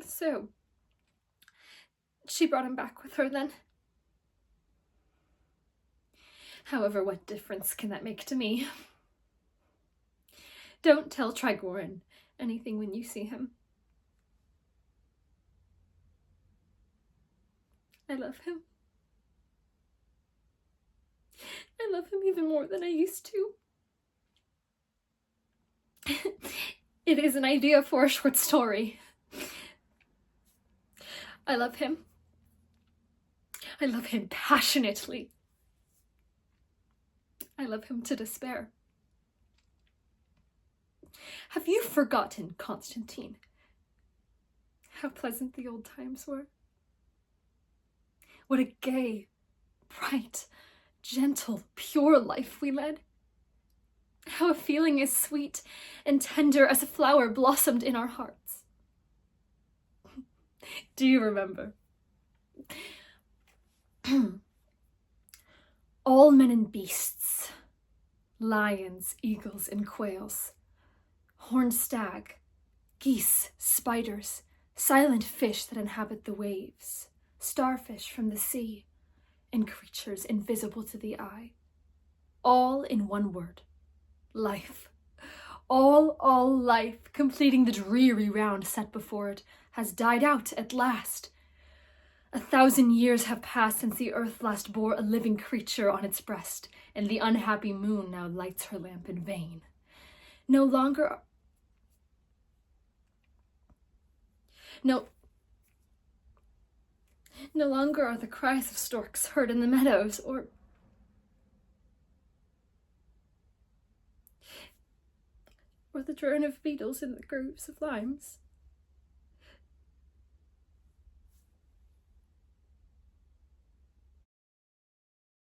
So, she brought him back with her then. However, what difference can that make to me? Don't tell Trigorin anything when you see him. I love him. I love him even more than I used to. It is an idea for a short story. I love him. I love him passionately. I love him to despair. Have you forgotten, Constantine, how pleasant the old times were? What a gay, bright, gentle, pure life we led. How a feeling as sweet and tender as a flower blossomed in our hearts. Do you remember? All men and beasts, lions, eagles, and quails, horned stag, geese, spiders, silent fish that inhabit the waves, starfish from the sea, and creatures invisible to the eye. All in one word, life. All life, completing the dreary round set before it, has died out at last. 1,000 years have passed since the earth last bore a living creature on its breast, and the unhappy moon now lights her lamp in vain. No longer are the cries of storks heard in the meadows, or the drone of beetles in the groves of limes.